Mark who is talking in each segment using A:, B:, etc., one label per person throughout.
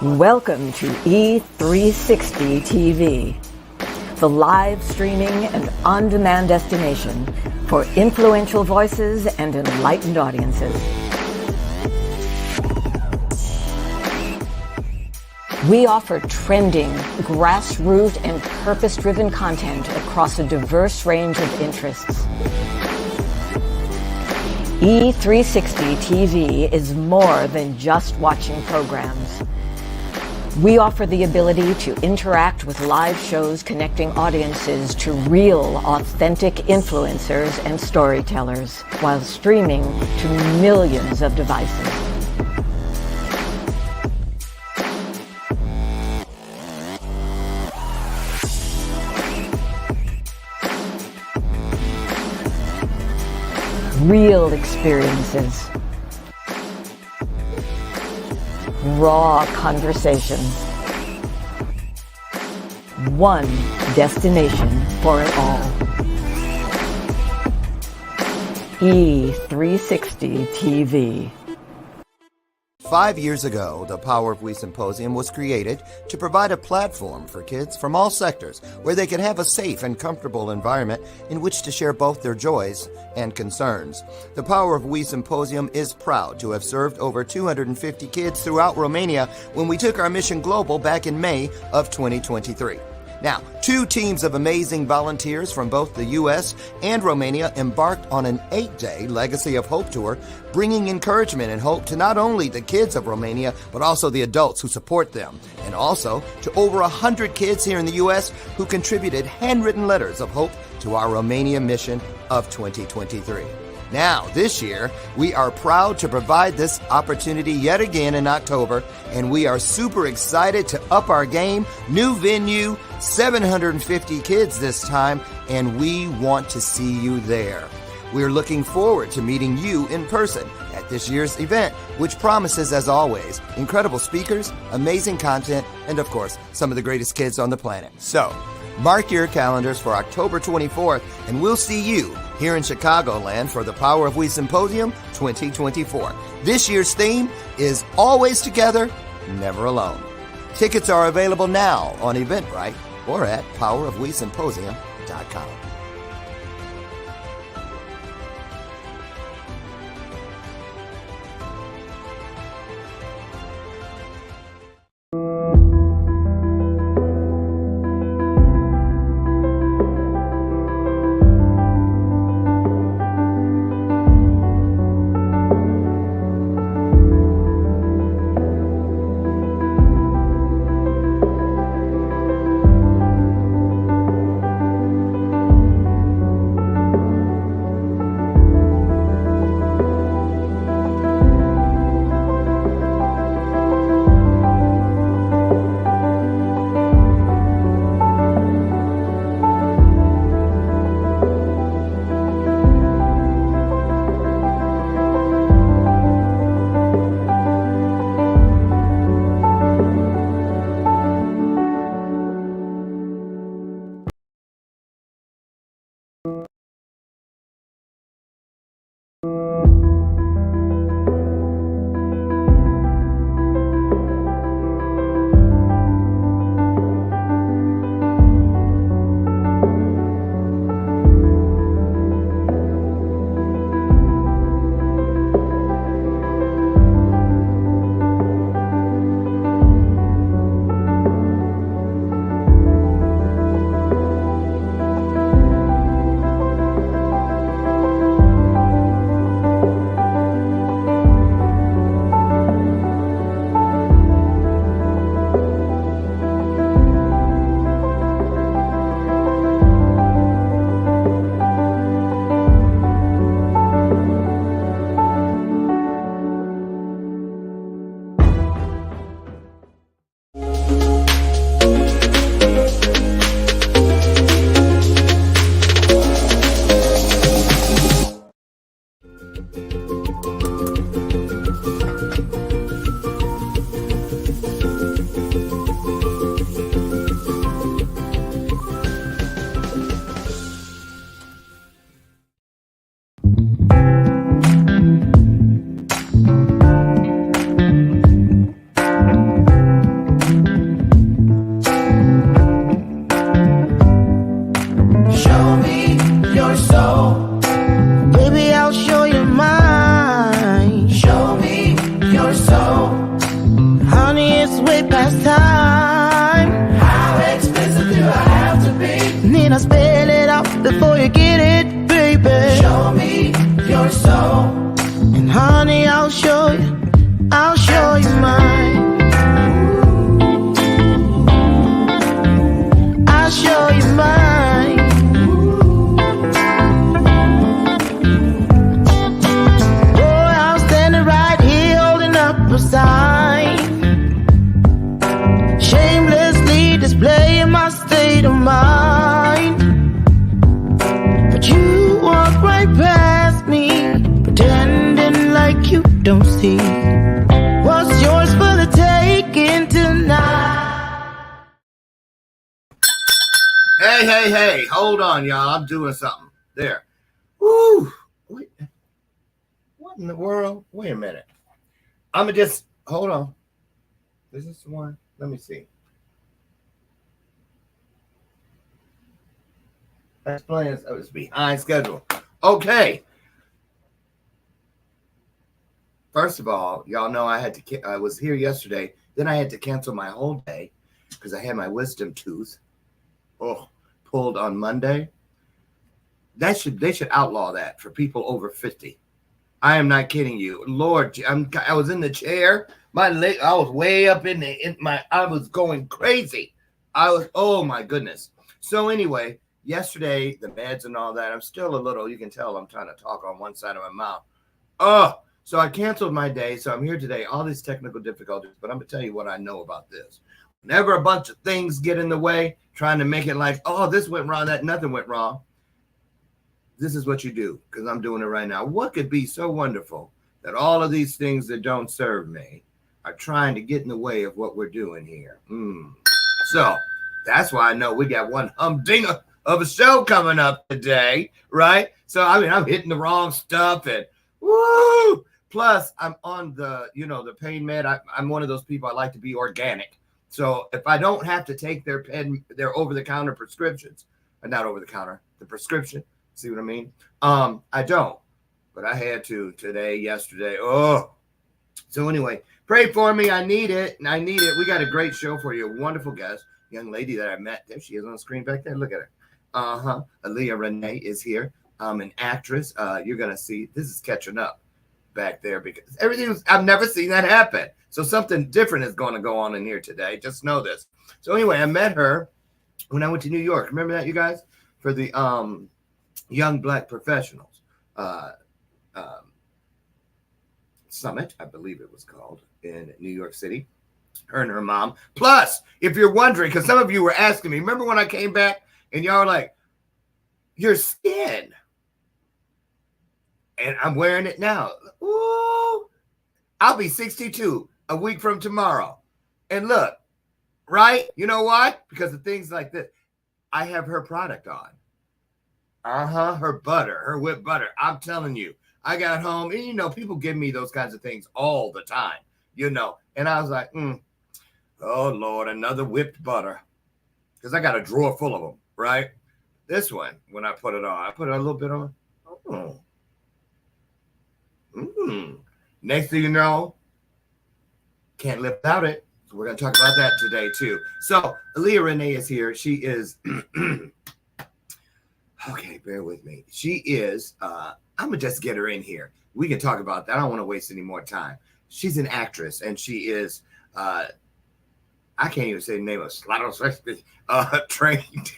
A: Welcome to E360 TV, the live streaming and on-demand destination for influential voices and enlightened audiences. We offer trending, grassroots, and purpose-driven content across a diverse range of interests. E360 TV is more than just watching programs. We offer the ability to interact with live shows connecting audiences to real, authentic influencers and storytellers while streaming to millions of devices. Real experiences. Raw conversations. One destination for it all. E360 TV.
B: 5 years ago, the Power of We Symposium was created to provide a platform for kids from all sectors where they could have a safe and comfortable environment in which to share both their joys and concerns. The Power of We Symposium is proud to have served over 250 kids throughout Romania when we took our mission global back in May of 2023. Now, 2 teams of amazing volunteers from both the U.S. and Romania embarked on an 8-day Legacy of Hope tour, bringing encouragement and hope to not only the kids of Romania, but also the adults who support them, and also to over 100 kids here in the U.S. who contributed handwritten letters of hope to our Romania mission of 2023. Now, this year, we are proud to provide this opportunity yet again in October, and we are super excited to up our game. New venue, 750 kids this time, and we want to see you there. We're looking forward to meeting you in person at this year's event, which promises, as always, incredible speakers, amazing content, and of course, some of the greatest kids on the planet. So, mark your calendars for October 24th, and we'll see you here in Chicagoland for the Power of We Symposium 2024. This year's theme is Always Together, Never Alone. Tickets are available now on Eventbrite or at powerofwesymposium.com.
C: I'll show you mine. I'll show you mine. Oh, I'm standing right here holding up a sign, shamelessly displaying my state of mind. But you walk right past me, pretending like you don't see what's yours for the taking tonight.
B: Hey, hold on, y'all. I'm doing something. There. Woo! Wait. What in the world? Wait a minute. I'm going to just, hold on. Is this the one? Let me see. That's playing. Oh, it's behind schedule. Okay. First of all, y'all know I was here yesterday. Then I had to cancel my whole day because I had my wisdom tooth pulled on Monday. They should outlaw that for people over 50. I am not kidding you. Lord, I was in the chair. My leg, I was way up I was going crazy. Oh my goodness. So anyway, yesterday, the meds and all that, I'm still a little, you can tell I'm trying to talk on one side of my mouth. So I canceled my day. So I'm here today, all these technical difficulties, but I'm going to tell you what I know about this. Whenever a bunch of things get in the way, trying to make it like, oh, this went wrong, that nothing went wrong. This is what you do, because I'm doing it right now. What could be so wonderful that all of these things that don't serve me are trying to get in the way of what we're doing here? So that's why I know we got one humdinger of a show coming up today, right? So, I mean, I'm hitting the wrong stuff and woo! Plus, I'm on the pain med. I'm one of those people, I like to be organic. So if I don't have to take their over-the-counter prescriptions, not over-the-counter, the prescription, see what I mean? I don't, but I had to today, yesterday. Oh, so anyway, pray for me. I need it. We got a great show for you. A wonderful guest, young lady that I met. There she is on the screen back there. Look at her. Alehia Renee is here. An actress. You're going to see, this is catching up back there because I've never seen that happen. So something different is going to go on in here today. Just know this. So anyway, I met her when I went to New York. Remember that, you guys? For the Young Black Professionals Summit, I believe it was called, in New York City. Her and her mom. Plus, if you're wondering, because some of you were asking me, remember when I came back and y'all were like, your skin. And I'm wearing it now. Ooh, I'll be 62 a week from tomorrow. And look, right? You know why? Because of things like this. I have her product on. Her butter, her whipped butter. I'm telling you, I got home and people give me those kinds of things all the time, and I was like, oh Lord, another whipped butter. Because I got a drawer full of them, right? This one, when I put it on, I put a little bit on. Next thing you know, can't live without it. So we're going to talk about that today too. So Alehia Renee is here. She is okay, bear with me. She is, I'm going to just get her in here. We can talk about that. I don't want to waste any more time. She's an actress, and she is, I can't even say the name of trained.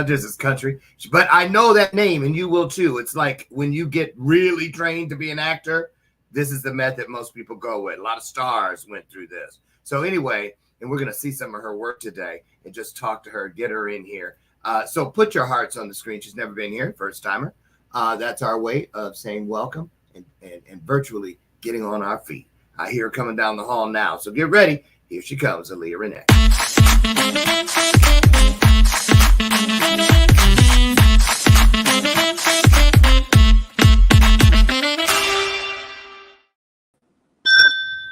B: This is country. But I know that name, and you will too. It's like when you get really trained to be an actor, this is the method most people go with. A lot of stars went through this. So anyway, and we're going to see some of her work today and just talk to her, get her in here. So put your hearts on the screen. She's never been here, first timer. That's our way of saying welcome and virtually getting on our feet. I hear her coming down the hall now. So get ready. Here she comes, Alehia Renee.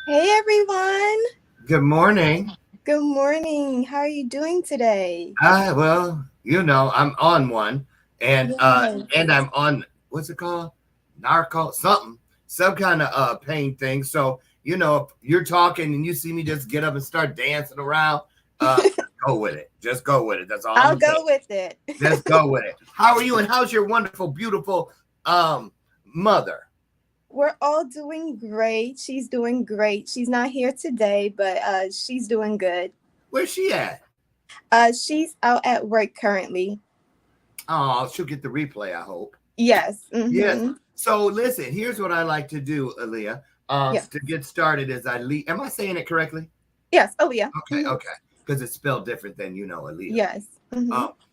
D: Hey everyone.
B: Good morning.
D: Good morning. How are you doing today?
B: Well, I'm on one, and
D: Yes.
B: and I'm on, what's it called? Some kind of pain thing. So if you're talking and you see me just get up and start dancing around, go with it. Just go with it. That's all.
D: I'll go with it.
B: Just go with it. How are you? And how's your wonderful, beautiful mother?
D: We're all doing great. She's doing great. She's not here today, but she's doing good.
B: Where's she at?
D: She's out at work currently.
B: Oh, she'll get the replay, I hope.
D: Yes.
B: Yes. So listen, here's what I like to do, Alehia.
D: Yes.
B: To get started is am I saying it correctly?
D: Yes. Oh, yeah.
B: Okay, okay. Because it's spelled different than Alehia.
D: Yes.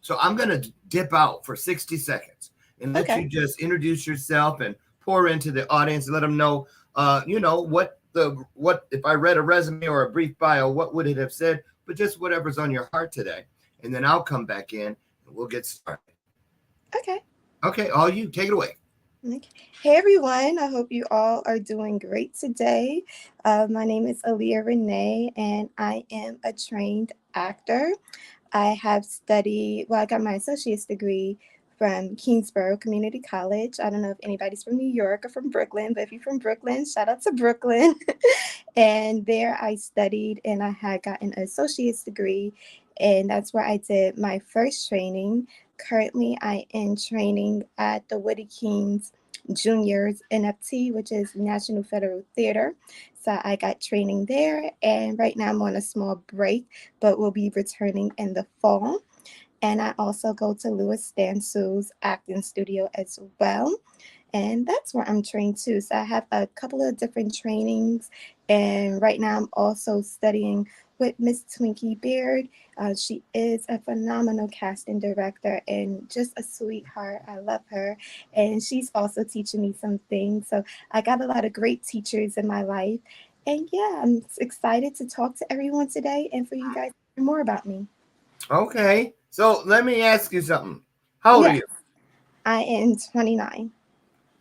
B: So I'm gonna dip out for 60 seconds and let you just introduce yourself and pour into the audience and let them know, what if I read a resume or a brief bio, what would it have said? But just whatever's on your heart today, and then I'll come back in and we'll get started. Okay, all you take it away.
D: Okay. Hey everyone, I hope you all are doing great today. My name is Alehia Renee and I am a trained actor. I have studied, I got my associate's degree from Kingsborough Community College. I don't know if anybody's from New York or from Brooklyn, but if you're from Brooklyn, shout out to Brooklyn. And there I studied and I had gotten an associate's degree, and that's where I did my first training. Currently, I am training at the Woodie King Jr.'s NFT, which is National Federal Theater. So I got training there, and right now I'm on a small break, but we'll be returning in the fall. And I also go to Louis Stansu's acting studio as well. And that's where I'm trained too. So I have a couple of different trainings. And right now I'm also studying with Miss Twinkie Beard. She is a phenomenal casting director and just a sweetheart. I love her. And she's also teaching me some things. So I got a lot of great teachers in my life. And yeah, I'm excited to talk to everyone today and for you guys to hear more about me.
B: Okay. So let me ask you something. How old are you?
D: I am 29.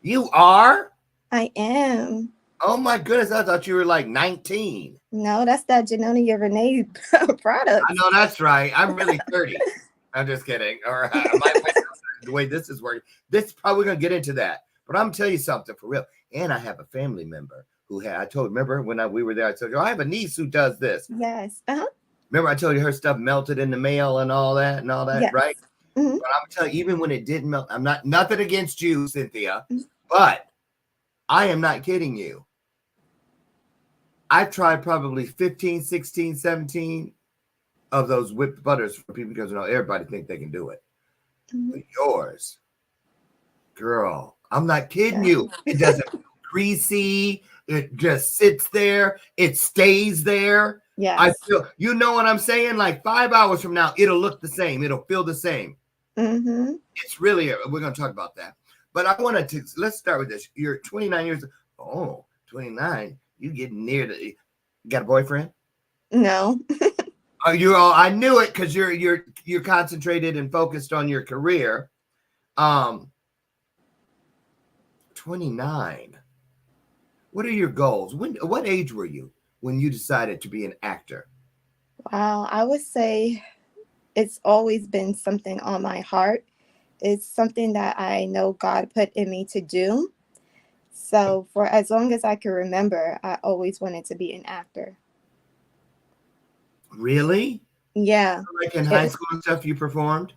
B: You are?
D: I am.
B: Oh my goodness, I thought you were like 19.
D: No, that's that Alehia Renee product.
B: I know that's right. I'm really 30. I'm just kidding. All right. The way this is working, this is probably going to get into that. But I'm tell you something for real. And I have a family member who remember when we were there, I told you, I have a niece who does this.
D: Yes.
B: Remember I told you her stuff melted in the mail and all that, yes. Right?
D: Mm-hmm.
B: But I'm telling you, even when it didn't melt, I'm not, nothing against you, Cynthia, but I am not kidding you. I've tried probably 15, 16, 17 of those whipped butters for people because everybody think they can do it. But yours, girl, I'm not kidding you. It doesn't feel greasy. It just sits there. It stays there.
D: Yeah.
B: I feel, you know what I'm saying? Like 5 hours from now, it'll look the same. It'll feel the same.
D: Mm-hmm.
B: It's really, we're going to talk about that. But I wanted to, let's start with this. You're 29 years old. 29. You getting near you got a boyfriend?
D: No.
B: Oh, you're all, I knew it because you're concentrated and focused on your career. 29. What are your goals? What age were you when you decided to be an actor?
D: Wow, I would say it's always been something on my heart. It's something that I know God put in me to do. So for as long as I can remember, I always wanted to be an actor.
B: Really?
D: Yeah.
B: Like in high school and stuff you performed?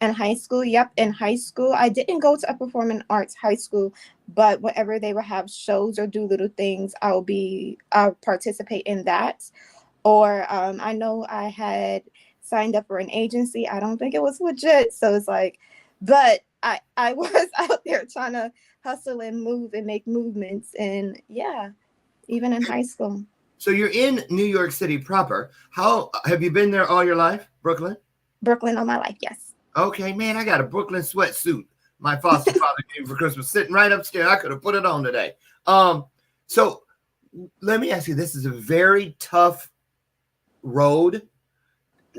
D: In high school, yep. In high school, I didn't go to a performing arts high school, but whenever they would have shows or do little things, I'll participate in that. Or I know I had signed up for an agency. I don't think it was legit. So it's like, but I was out there trying to hustle and move and make movements. And yeah, even in high school.
B: So you're in New York City proper. How have you been there all your life? Brooklyn?
D: Brooklyn all my life, yes.
B: Okay, man, I got a Brooklyn sweatsuit my foster father gave me for Christmas sitting right upstairs. I could have put it on today. So let me ask you, this is a very tough road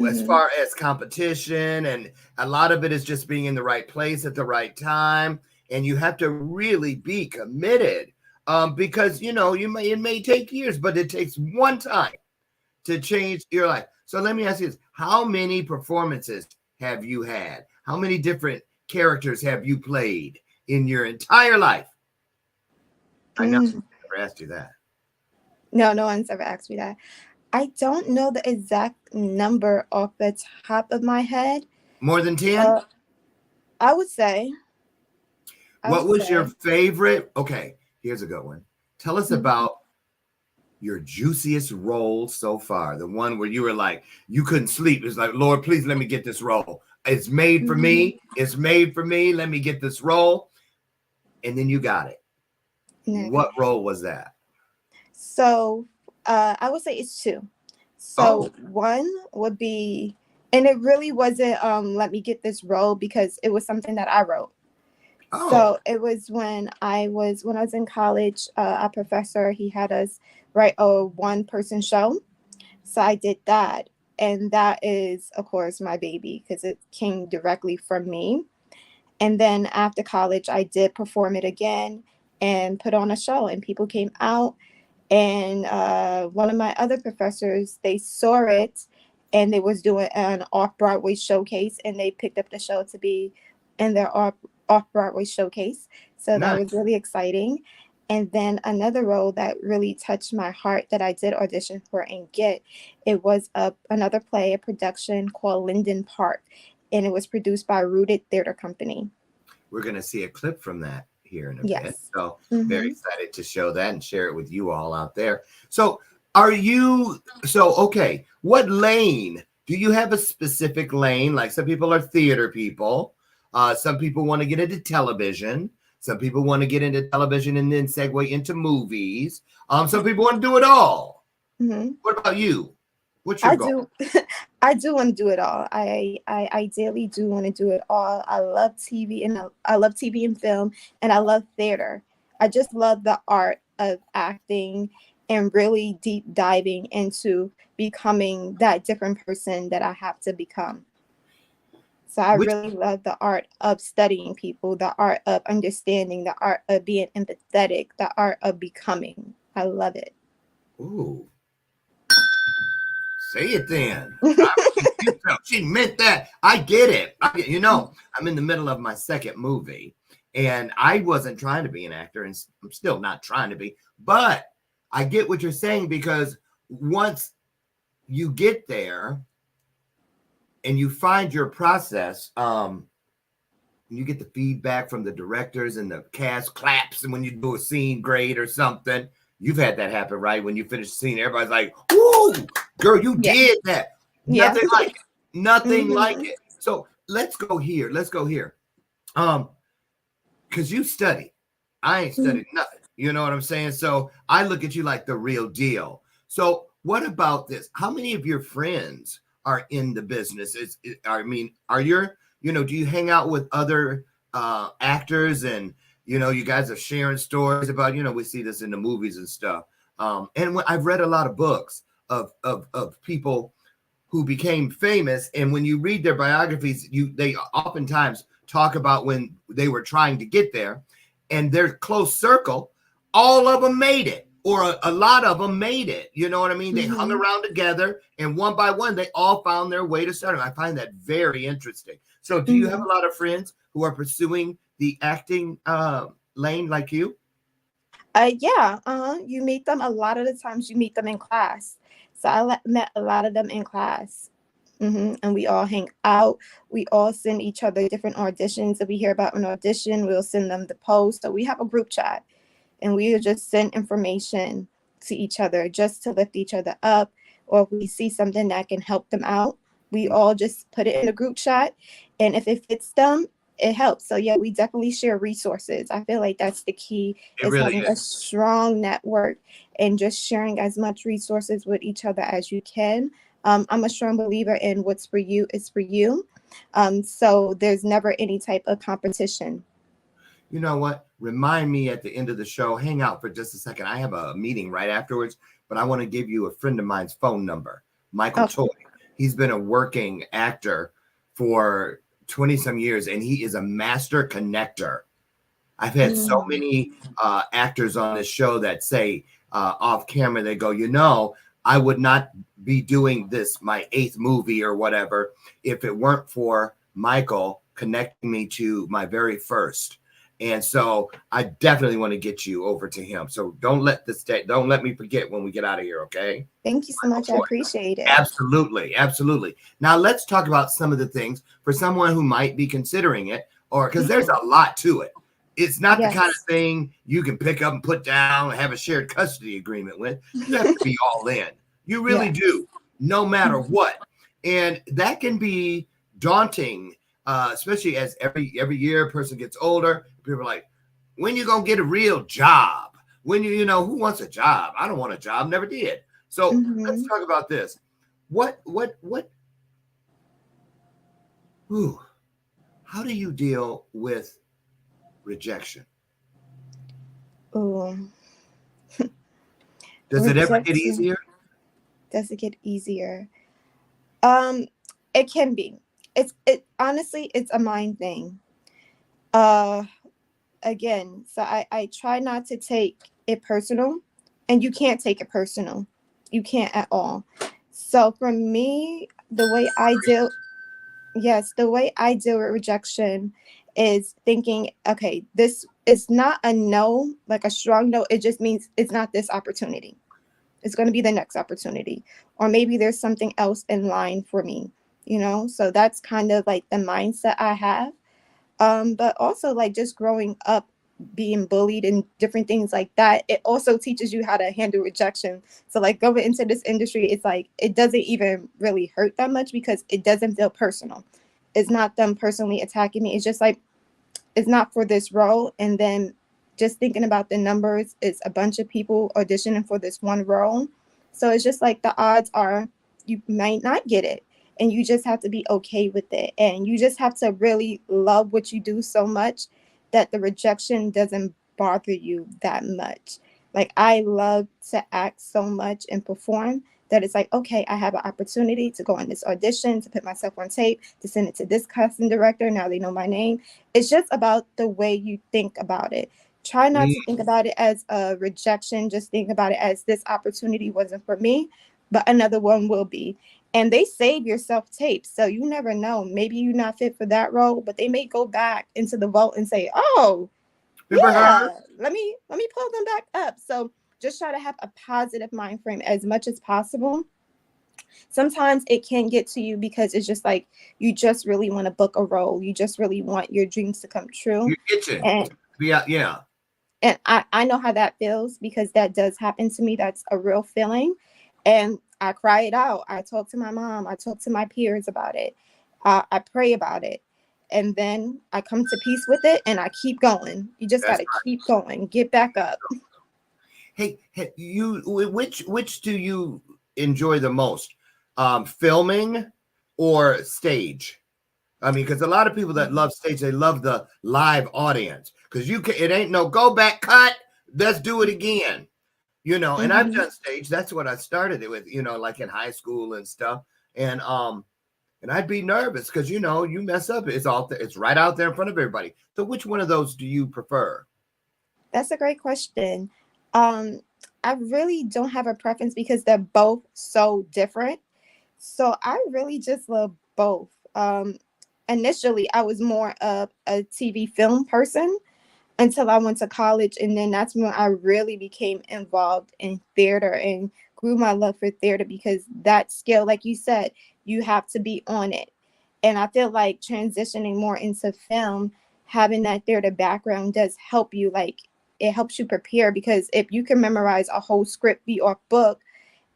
B: as far as competition, and a lot of it is just being in the right place at the right time, and you have to really be committed because it may take years, but it takes one time to change your life. So let me ask you this: how many performances have you had? How many different characters have you played in your entire life? I know I've never asked you that.
D: No one's ever asked me that. I don't know the exact number off the top of my head.
B: More than 10?
D: I would say.
B: What was your favorite? Okay, Here's a good one. Tell us about your juiciest role so far. The one where you were like, you couldn't sleep. It's like, Lord, please let me get this role. It's made for me. It's made for me. Let me get this role. And then you got it. What role was that?
D: So I would say it's two. So one would be, and it really wasn't let me get this role because it was something that I wrote. So it was when I was in college, our professor, he had us write a one-person show. So I did that. And that is, of course, my baby because it came directly from me. And then after college, I did perform it again and put on a show, and people came out. And one of my other professors, they saw it, and they was doing an off-Broadway showcase, and they picked up the show to be in their off-Broadway showcase. So that was really exciting. And then another role that really touched my heart that I did audition for and get, it was another play, a production called Linden Park, and it was produced by Rooted Theater Company. We're
B: going to see a clip from that here in a bit. So very excited to show that and share it with you all out there. So okay, what lane? Do you have a specific lane? Like some people are theater people. Some people want to get into television. Some people want to get into television and then segue into movies. Some people want to do it all. What about you? What's your goal?
D: I do want to do it all. I ideally do want to do it all. I love TV and film, and I love theater. I just love the art of acting and really deep diving into becoming that different person that I have to become. So I really love the art of studying people, the art of understanding, the art of being empathetic, the art of becoming. I love it.
B: Ooh. Say it then. She meant that. I get it. I'm in the middle of my second movie, and I wasn't trying to be an actor, and I'm still not trying to be. But I get what you're saying, because once you get there and you find your process, you get the feedback from the directors and the cast claps, and when you do a scene great or something. You've had that happen, right? When you finish the scene, everybody's like, "Woo, girl, you did that." Nothing like it. Nothing like it. So let's go here. Because you study. I ain't studied nothing. You know what I'm saying? So I look at you like the real deal. So what about this? How many of your friends are in the business? Do you hang out with other actors, and you guys are sharing stories about, we see this in the movies and stuff. And I've read a lot of books of people who became famous. And when you read their biographies, they oftentimes talk about when they were trying to get there, and their close circle, all of them made it, or a lot of them made it. You know what I mean? They hung around together, and one by one, they all found their way to stardom. I find that very interesting. So do you have a lot of friends who are pursuing the acting lane like you?
D: You meet them a lot of the times. You meet them in class. So I met a lot of them in class, and we all hang out. We all send each other different auditions. If we hear about an audition, we'll send them the post. So we have a group chat, and we just send information to each other just to lift each other up, or if we see something that can help them out, we all just put it in a group chat, and if it fits them, it helps. So yeah, we definitely share resources. I feel like that's the key, is really having a strong network and just sharing as much resources with each other as you can. I'm a strong believer in what's for you is for you. So there's never any type of competition.
B: You know what? Remind me at the end of the show, hang out for just a second. I have a meeting right afterwards, but I want to give you a friend of mine's phone number, Michael Toy. He's been a working actor for 20 some years, and he is a master connector. I've had so many actors on this show that say off camera, they go, I would not be doing this, my 8th movie or whatever, if it weren't for Michael connecting me to my very first. And so I definitely want to get you over to him. So don't let me forget when we get out of here. Okay.
D: Thank you so much. I appreciate it.
B: Absolutely. Absolutely. Now let's talk about some of the things for someone who might be considering it, or because there's a lot to it. It's not the kind of
D: Yes.
B: thing you can pick up and put down and have a shared custody agreement with. You have to be all in. You really
D: Yes.
B: do, no matter what. And that can be daunting, especially as every year a person gets older. People are like, when you gonna get a real job? When you know, who wants a job? I don't want a job, never did. So let's talk about this. How do you deal with rejection?
D: Oh,
B: Does it ever get easier?
D: Does it get easier? It can be. Honestly, it's a mind thing. Again, so I try not to take it personal, and you can't take it personal. You can't at all. So for me, the way I deal with rejection is thinking, okay, this is not a no, like a strong no. It just means it's not this opportunity. It's going to be the next opportunity. Or maybe there's something else in line for me, So that's kind of like the mindset I have. But also like just growing up, being bullied and different things like that, it also teaches you how to handle rejection. So like going into this industry, it's like it doesn't even really hurt that much because it doesn't feel personal. It's not them personally attacking me. It's just like it's not for this role. And then just thinking about the numbers, it's a bunch of people auditioning for this one role. So it's just like the odds are you might not get it. And you just have to be okay with it. And you just have to really love what you do so much that the rejection doesn't bother you that much. Like I love to act so much and perform that it's like, okay, I have an opportunity to go on this audition, to put myself on tape, to send it to this casting director. Now they know my name. It's just about the way you think about it. Try not to think about it as a rejection. Just think about it as this opportunity wasn't for me, but another one will be. And they save your self-tape. So you never know. Maybe you're not fit for that role, but they may go back into the vault and say, oh, yeah, let me pull them back up. So just try to have a positive mind frame as much as possible. Sometimes it can get to you because it's just like you just really want to book a role. You just really want your dreams to come true.
B: You're itching.
D: And
B: yeah.
D: And I know how that feels because that does happen to me. That's a real feeling. And I cry it out. I talk to my mom. I talk to my peers about it. I pray about it. And then I come to peace with it and I keep going. You just got to keep going. Get back up.
B: Hey, you which do you enjoy the most? Filming or stage? I mean, because a lot of people that love stage, they love the live audience. Because it ain't no go back, cut, let's do it again. And I've done stage. That's what I started it with, like in high school and stuff. And I'd be nervous because you mess up. It's right out there in front of everybody. So which one of those do you prefer?
D: That's a great question. I really don't have a preference because they're both so different. So I really just love both. Initially, I was more of a TV film person until I went to college. And then that's when I really became involved in theater and grew my love for theater because that skill, like you said, you have to be on it. And I feel like transitioning more into film, having that theater background does help you. Like it helps you prepare because if you can memorize a whole script, be off book,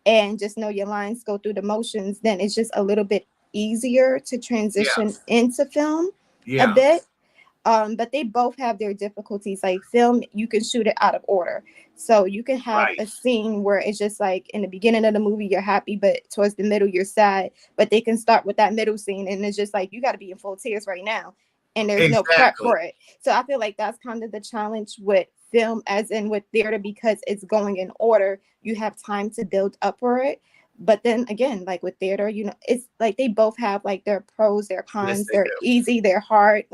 D: and just know your lines, go through the motions, then it's just a little bit easier to transition into film a bit. But they both have their difficulties. Like film, you can shoot it out of order. So you can have a scene where it's just like in the beginning of the movie, you're happy, but towards the middle, you're sad. But they can start with that middle scene and it's just like, you got to be in full tears right now. And there's no prep for it. So I feel like that's kind of the challenge with film as in with theater because it's going in order. You have time to build up for it. But then again, like with theater, it's like they both have like their pros, their cons, they're easy, they're hard.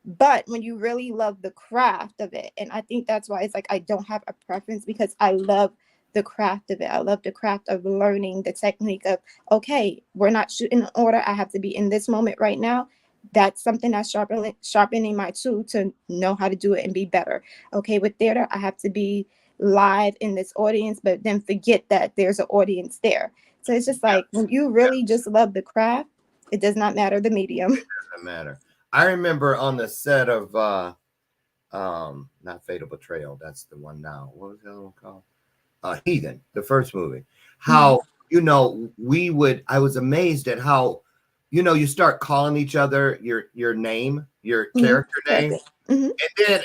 D: But when you really love the craft of it, and I think that's why it's like I don't have a preference because I love the craft of it. I love the craft of learning the technique of, okay, we're not shooting in order. I have to be in this moment right now. That's something that's sharpening my tool to know how to do it and be better. Okay, with theater, I have to be live in this audience, but then forget that there's an audience there. So it's just like when you really just love the craft, it does not matter the medium.
B: It doesn't matter. I remember on the set of Not Fatal Betrayal. That's the one now. What was the other one called? Heathen, the first movie. How, I was amazed at how, you start calling each other your name, your character name. And then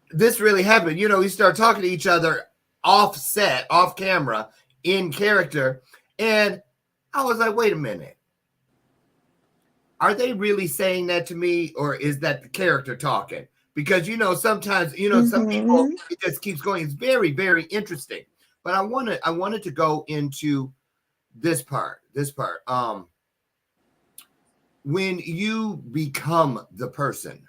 B: this really happened. You start talking to each other off set, off camera, in character. And I was like, wait a minute. Are they really saying that to me, or is that the character talking? Because, sometimes, some people, it just keeps going. It's very, very interesting. But I wanted to go into this part. When you become the person,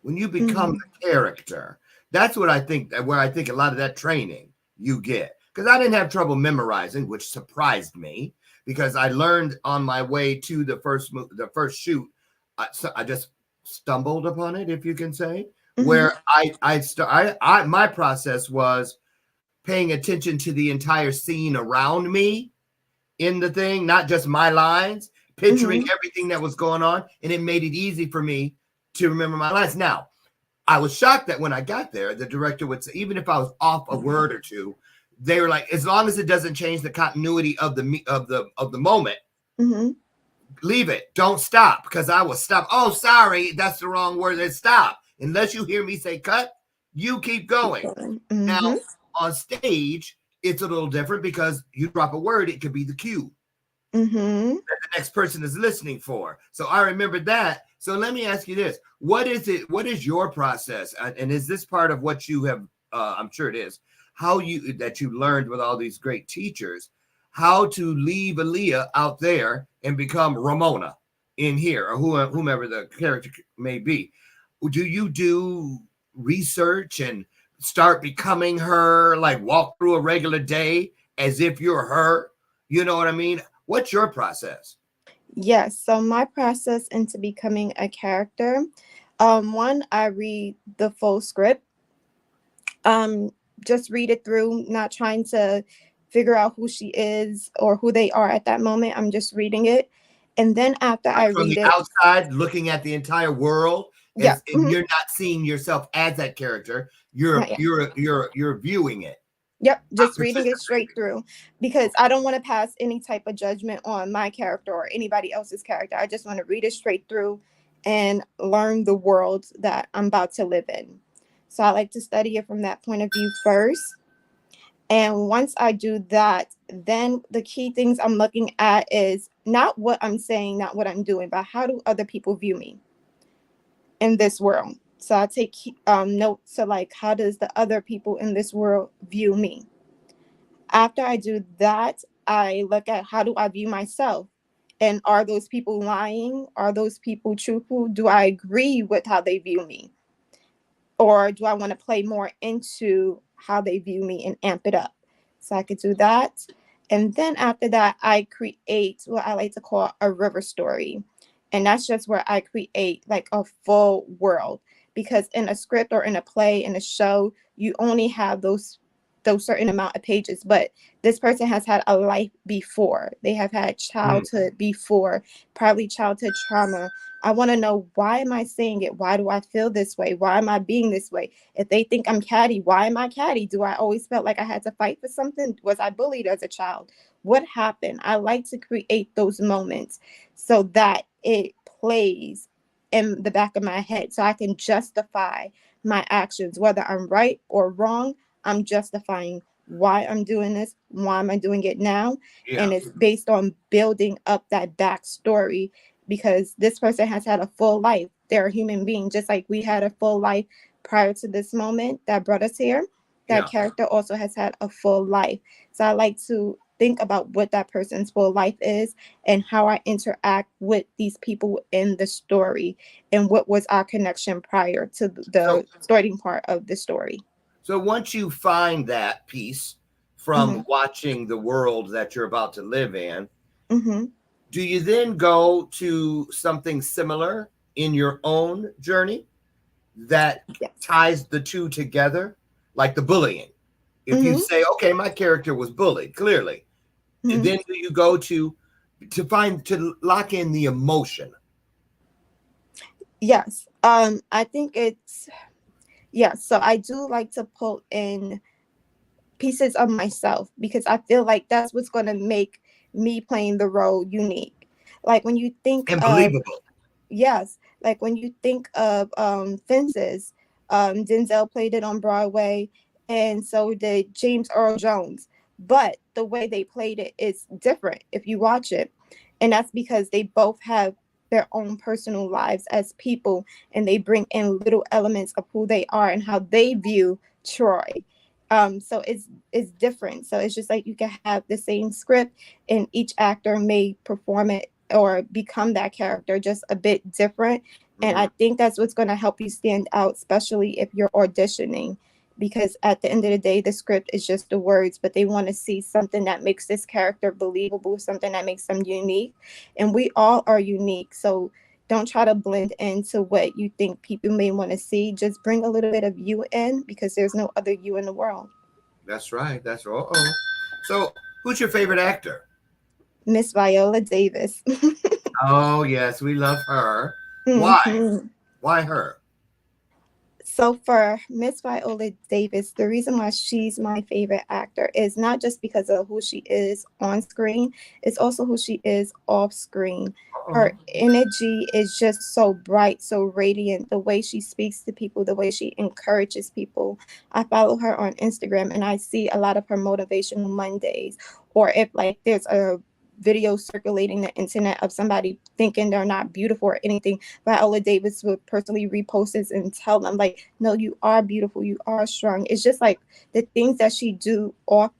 B: when you become the character, that's what I think, where I think a lot of that training you get. Because I didn't have trouble memorizing, which surprised me, because I learned on my way to the first shoot. I just stumbled upon it, if you can say, where my process was paying attention to the entire scene around me in the thing, not just my lines, picturing everything that was going on, and it made it easy for me to remember my lines. Now, I was shocked that when I got there, the director would say, even if I was off a word or two, they were like, as long as it doesn't change the continuity of the moment, leave it. Don't stop, because I will stop. Oh, sorry, that's the wrong word. Then stop. Unless you hear me say cut, you keep going. Now, on stage, it's a little different because you drop a word, it could be the cue that the next person is listening for. So I remember that. So let me ask you this. What is your process? And is this part of what you have, I'm sure it is, that you learned with all these great teachers, how to leave Alehia out there and become Ramona in here, or whomever the character may be? Do you do research and start becoming her, like walk through a regular day as if you're her? You know what I mean? What's your process?
D: Yes. So my process into becoming a character, one, I read the full script. Just read it through, not trying to figure out who she is or who they are at that moment. I'm just reading it. And then after I
B: from
D: read
B: the
D: it
B: outside, looking at the entire world,
D: Yeah.
B: and you're not seeing yourself as that character. You're viewing it.
D: Yep, just reading it straight through, because I don't want to pass any type of judgment on my character or anybody else's character. I just want to read it straight through and learn the world that I'm about to live in. So I like to study it from that point of view first. And once I do that, then the key things I'm looking at is not what I'm saying, not what I'm doing, but how do other people view me in this world? So I take notes to, like, how does the other people in this world view me? After I do that, I look at how do I view myself? And are those people lying? Are those people truthful? Do I agree with how they view me? Or do I want to play more into how they view me and amp it up? So I could do that. And then after that, I create what I like to call a river story. And that's just where I create like a full world. Because in a script or in a play, in a show, you only have those certain amount of pages, but this person has had a life before. They have had childhood before, probably childhood trauma. I want to know, why am I saying it? Why do I feel this way? Why am I being this way? If they think I'm catty, why am I catty? Do I always felt like I had to fight for something? Was I bullied as a child? What happened? I like to create those moments so that it plays in the back of my head, so I can justify my actions, whether I'm right or wrong. I'm justifying why I'm doing this, why am I doing it now?
B: Yeah.
D: And it's based on building up that backstory, because this person has had a full life. They're a human being, just like we had a full life prior to this moment that brought us here. That character also has had a full life. So I like to think about what that person's full life is and how I interact with these people in the story and what was our connection prior to the starting part of the story.
B: So once you find that piece from watching the world that you're about to live in, do you then go to something similar in your own journey that ties the two together? Like the bullying. If you say, okay, my character was bullied, clearly, and then do you go to lock in the emotion?
D: Yes. I think it's, yeah, so I do like to pull in pieces of myself because I feel like that's what's going to make me playing the role unique. Like when you think
B: And
D: of,
B: believable.
D: yes, like when you think of Fences, Denzel played it on Broadway, and so did James Earl Jones. But the way they played it is different if you watch it. And that's because they both have their own personal lives as people, and they bring in little elements of who they are and how they view Troy. So it's different. So it's just like you can have the same script, and each actor may perform it or become that character just a bit different. And I think that's what's going to help you stand out, especially if you're auditioning, because at the end of the day, the script is just the words, but they want to see something that makes this character believable, something that makes them unique. And we all are unique. So don't try to blend into what you think people may want to see. Just bring a little bit of you in, because there's no other you in the world.
B: That's right. That's right. Uh-oh. So, who's your favorite actor?
D: Miss Viola Davis.
B: Oh, yes, we love her. Why?
D: Mhm.
B: Why her?
D: So for Miss Viola Davis, the reason why she's my favorite actor is not just because of who she is on screen, it's also who she is off screen.
B: Uh-oh.
D: Her energy is just so bright, so radiant. The way she speaks to people, the way she encourages people. I follow her on Instagram and I see a lot of her motivational Mondays. Or if like there's a video circulating the internet of somebody thinking they're not beautiful or anything, Viola Davis would personally repost this and tell them like, no, you are beautiful, you are strong. It's just like the things that she do off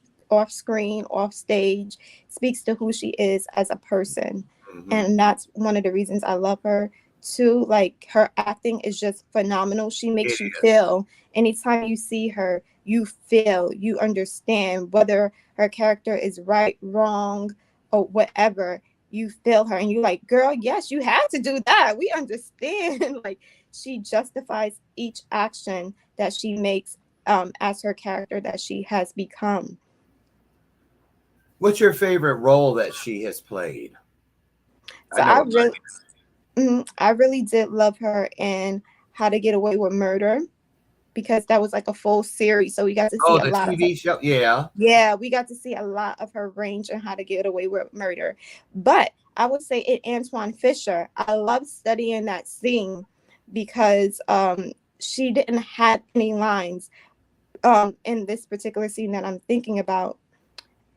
D: screen, off stage, speaks to who she is as a person.
B: Mm-hmm.
D: And that's one of the reasons I love her too. Like her acting is just phenomenal. She makes you feel, anytime you see her, you feel, you understand whether her character is right, wrong, or whatever. You feel her and you're like, girl, yes, you had to do that. We understand. Like she justifies each action that she makes as her character that she has become.
B: What's your favorite role that she has played?
D: So
B: I know what mine is.
D: I really did love her in How to Get Away with Murder, because that was like a full series. So we got to see
B: Oh,
D: a
B: the
D: lot of her.
B: TV show? Yeah.
D: Yeah, we got to see a lot of her range and How to Get Away with Murder. But I would say it Antoine Fisher. I love studying that scene because she didn't have any lines in this particular scene that I'm thinking about.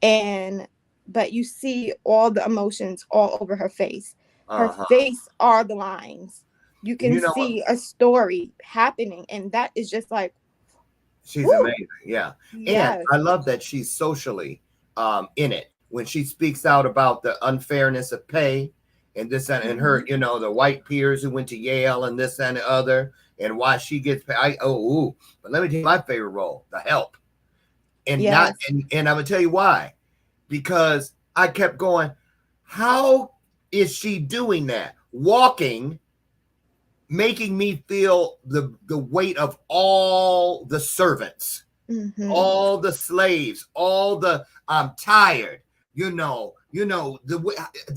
D: And but you see all the emotions all over her face. Her
B: Uh-huh.
D: face are the lines. You can
B: You know what?
D: see a story happening, and that is just like,
B: She's
D: whoo,
B: amazing. Yeah. And
D: yes.
B: I love that she's socially in it. When she speaks out about the unfairness of pay and this and her, the white peers who went to Yale and this and the other, and why she gets paid. But let me tell you my favorite role, The Help. And not
D: Yes.
B: and I'm gonna tell you why. Because I kept going, how is she doing that? Walking, making me feel the weight of all the servants, all the slaves, all the I'm tired, the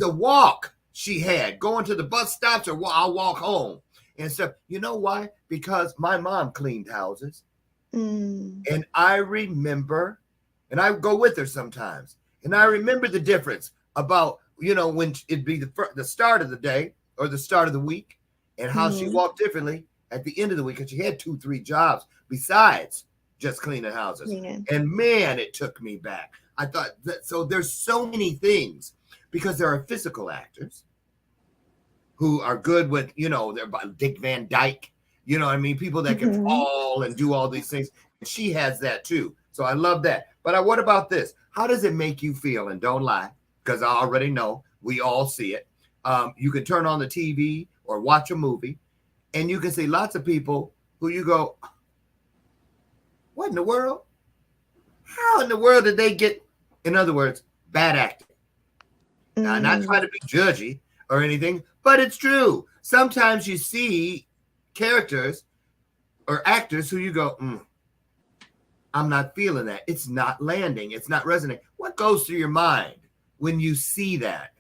B: walk she had going to the bus stops, or I'll walk home and stuff. You know why? Because my mom cleaned houses. And I remember, and I go with her sometimes, and I remember the difference about, when it'd be the start of the day or the start of the week, and how she walked differently at the end of the week, because she had 2-3 jobs besides just cleaning houses.
D: Yeah.
B: And man, it took me back. I thought that, so there's so many things, because there are physical actors who are good with, they're Dick Van Dyke, you know what I mean? People that can fall and do all these things. And she has that too. So I love that. But what about this? How does it make you feel? And don't lie, because I already know we all see it. You can turn on the TV or watch a movie, and you can see lots of people who you go, what in the world? How in the world did they get, in other words, bad acting? Now, I'm not trying to be judgy or anything, but it's true. Sometimes you see characters or actors who you go, I'm not feeling that. It's not landing. It's not resonating. What goes through your mind when you see that?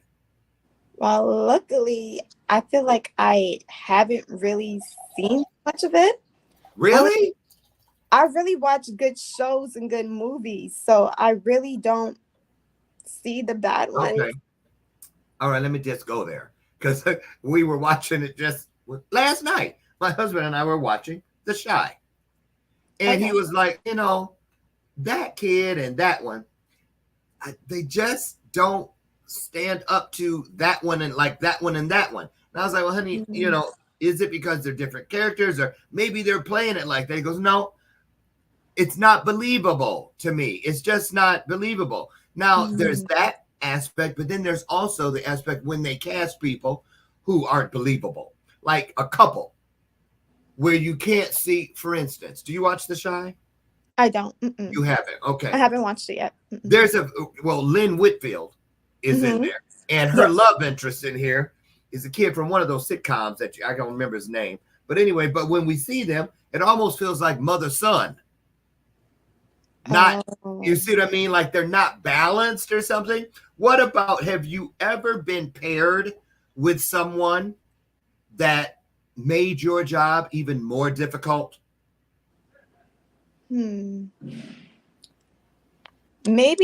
D: Well, luckily, I feel like I haven't really seen much of it.
B: Really?
D: I really watch good shows and good movies, so I really don't see the bad ones.
B: Okay. All right, let me just go there because we were watching it just last night. My husband and I were watching The Shy. And he
D: Okay.
B: was like, that kid and that one, they just don't stand up to that one and like that one and that one. And I was like, well, honey, is it because they're different characters or maybe they're playing it like that? He goes, no, it's not believable to me. It's just not believable. Now, there's that aspect, but then there's also the aspect when they cast people who aren't believable, like a couple where you can't see, for instance, do you watch The Shy?
D: I don't. Mm-mm.
B: You haven't. Okay.
D: I haven't watched it yet. Mm-mm.
B: There's Lynn Whitfield is in there. And her love interest in here is a kid from one of those sitcoms that I don't remember his name. But anyway, but when we see them, it almost feels like mother-son. You see what I mean? Like they're not balanced or something. What about, have you ever been paired with someone that made your job even more difficult?
D: Maybe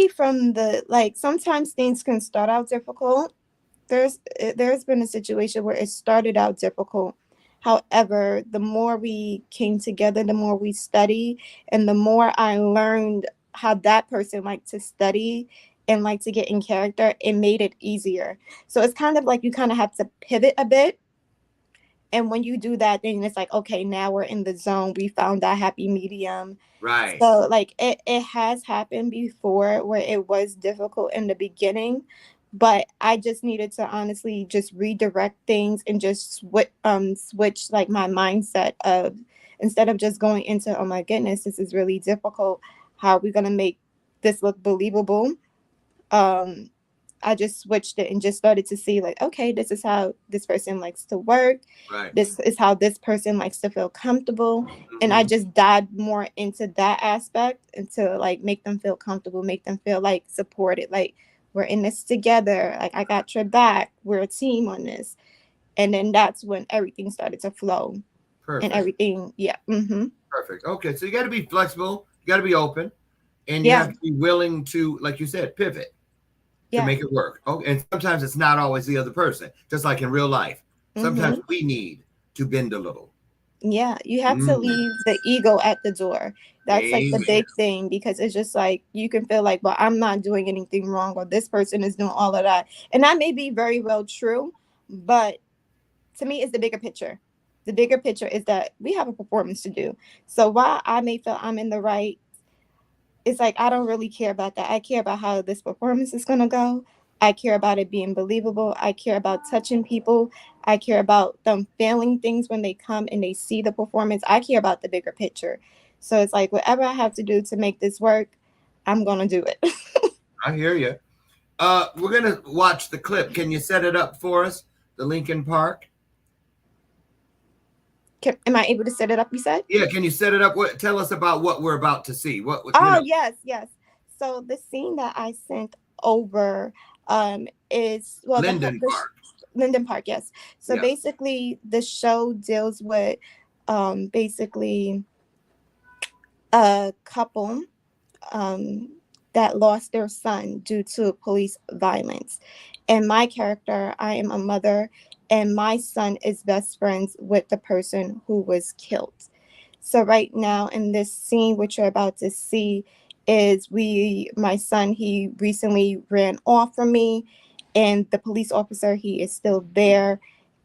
D: from sometimes things can start out difficult. There's been a situation where it started out difficult. However, the more we came together, the more we study, and the more I learned how that person liked to study and like to get in character, it made it easier. So it's kind of like you kind of have to pivot a bit. And when you do that, then it's like, okay, now we're in the zone. We found that happy medium.
B: Right.
D: So like it has happened before where it was difficult in the beginning, but I just needed to honestly just redirect things and just switch like my mindset of, instead of just going into, oh my goodness, this is really difficult. How are we going to make this look believable? I just switched it and just started to see like, okay, this is how this person likes to work.
B: Right.
D: This is how this person likes to feel comfortable. And I just dived more into that aspect and to like make them feel comfortable, make them feel like supported, like we're in this together. Like I got your back. We're a team on this. And then that's when everything started to flow.
B: Perfect.
D: And everything. Yeah.
B: Perfect. Okay. So you got to be flexible. You got to be open. And you have to be willing to, like you said, pivot. To make it work. Okay. And sometimes it's not always the other person, just like in real life. Sometimes we need to bend a little.
D: Yeah, you have to leave the ego at the door. That's like the big thing, because it's just like you can feel like, well, I'm not doing anything wrong, or this person is doing all of that. And that may be very well true, but to me, it's the bigger picture. The bigger picture is that we have a performance to do. So while I may feel I'm in the right, it's like, I don't really care about that. I care about how this performance is going to go. I care about it being believable. I care about touching people. I care about them feeling things when they come and they see the performance. I care about the bigger picture. So it's like, whatever I have to do to make this work, I'm going to do it.
B: I hear you. We're going to watch the clip. Can you set it up for us? The Linden Park?
D: Am I able to set it up, you said?
B: Yeah, can you set it up? Tell us about what we're about to see.
D: Yes. So the scene that I sent over is
B: Linden Park.
D: Linden Park, yes. So basically the show deals with basically a couple that lost their son due to police violence. And my character, I am a mother, and my son is best friends with the person who was killed. So right now in this scene, what you're about to see is my son, he recently ran off from me, and the police officer, he is still there,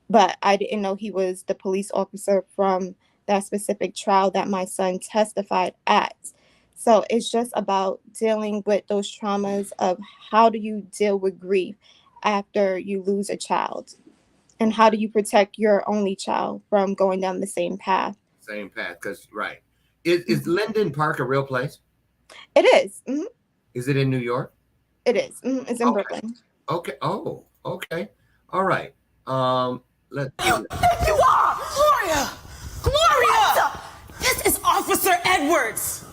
D: but I didn't know he was the police officer from that specific trial that my son testified at. So it's just about dealing with those traumas of how do you deal with grief after you lose a child, and how do you protect your only child from going down the same path.
B: Same path, because is Linden Park a real place?
D: It is.
B: Is it in New York?
D: It is. It's in Brooklyn.
B: Okay. Oh, okay. All right. Let's.
E: There you are, Gloria. Gloria. This is Officer Edwards.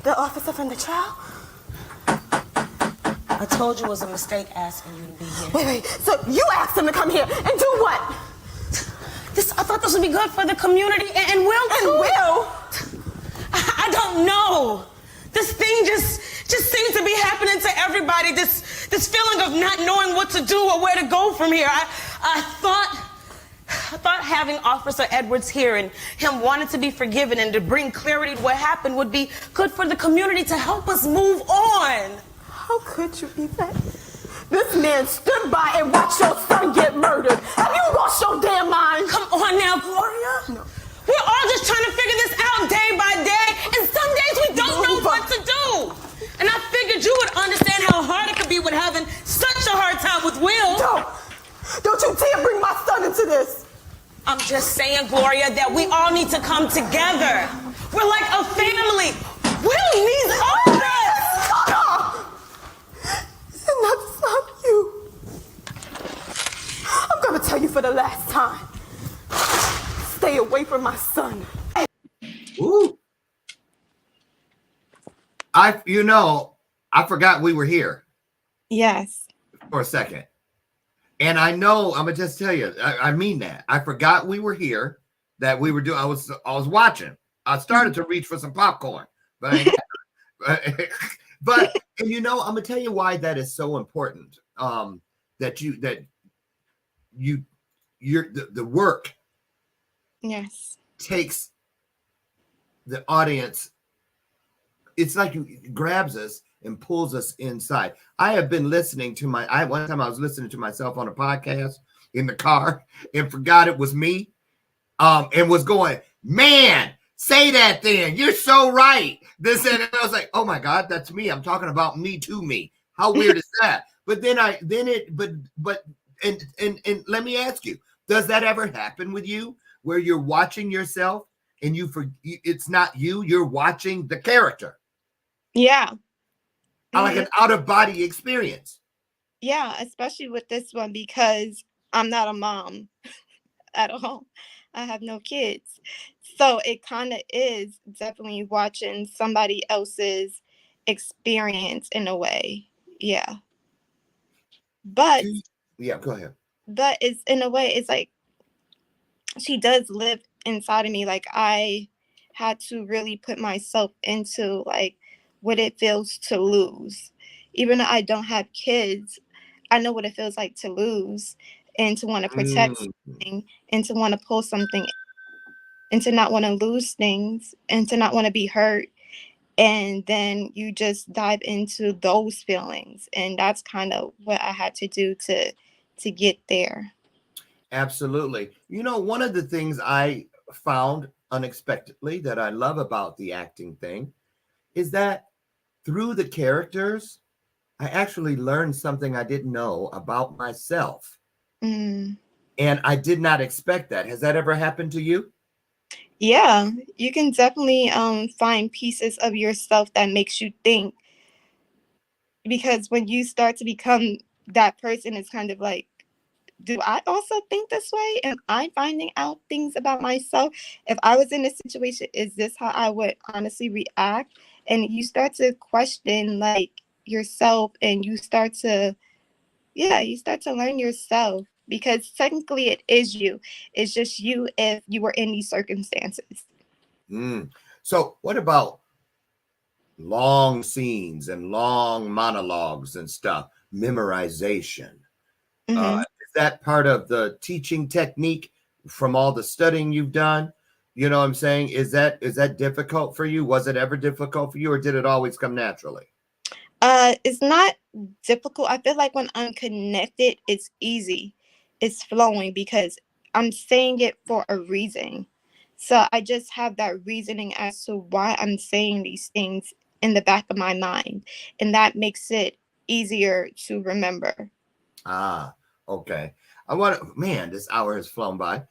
E: The officer from the trial. I told you it was a mistake asking you to be here.
F: Wait, so you asked him to come here and do what?
E: I thought this would be good for the community and Will too.
F: And Will?
E: I don't know. This thing just seems to be happening to everybody. This feeling of not knowing what to do or where to go from here. I thought having Officer Edwards here and him wanting to be forgiven and to bring clarity to what happened would be good for the community to help us move on.
F: How could you be that? This man stood by and watched your son get murdered. Have you lost your damn mind?
E: Come on now, Gloria.
F: No.
E: We're all just trying to figure this out day by day, and some days we don't know what to do. And I figured you would understand how hard it could be with having such a hard time with Will.
F: Don't you dare bring my son into this.
E: I'm just saying, Gloria, that we all need to come together. We're like a family. Will needs all of us.
F: Shut up. And that's not you. I'm gonna tell you for the last time. Stay away from my son.
B: Ooh. I forgot we were here
D: Yes.
B: for a second. And I know, I'm gonna just tell you, I mean that. I forgot we were here, that we were doing, I was watching. I started to reach for some popcorn, but but and I'm gonna tell you why that is so important. The work
D: Yes.
B: takes the audience. It's like it grabs us and pulls us inside. I have been listening to one time I was listening to myself on a podcast in the car and forgot it was me, and was going, man, say that then. You're so right. This and I was like, oh my God, that's me. I'm talking about me to me. How weird is that? But then let me ask you, does that ever happen with you where you're watching yourself and it's not you, you're watching the character?
D: Yeah.
B: Like an out-of-body experience.
D: Yeah, especially with this one because I'm not a mom at all. I have no kids. So it kind of is definitely watching somebody else's experience in a way. Yeah. But
B: yeah, go ahead.
D: But it's in a way, it's like she does live inside of me. Like I had to really put myself into like what it feels to lose. Even though I don't have kids, I know what it feels like to lose and to want to protect something and to want to pull something and to not want to lose things and to not want to be hurt. And then you just dive into those feelings. And that's kind of what I had to do to get there.
B: Absolutely. One of the things I found unexpectedly that I love about the acting thing is that through the characters, I actually learned something I didn't know about myself.
D: Mm.
B: And I did not expect that. Has that ever happened to you?
D: Yeah, you can definitely find pieces of yourself that makes you think. Because when you start to become that person, it's kind of like, do I also think this way? Am I finding out things about myself? If I was in this situation, is this how I would honestly react? And you start to question like yourself and you start to learn yourself because technically it is you. It's just you if you were in these circumstances.
B: So what about long scenes and long monologues and stuff? Memorization.
D: Mm-hmm.
B: Is that part of the teaching technique from all the studying you've done? You know what I'm saying? Is that difficult for you? Was it ever difficult for you, or did it always come naturally?
D: It's not difficult. I feel like when I'm connected, it's easy. It's flowing because I'm saying it for a reason. So I just have that reasoning as to why I'm saying these things in the back of my mind. And that makes it easier to remember.
B: Okay. This hour has flown by.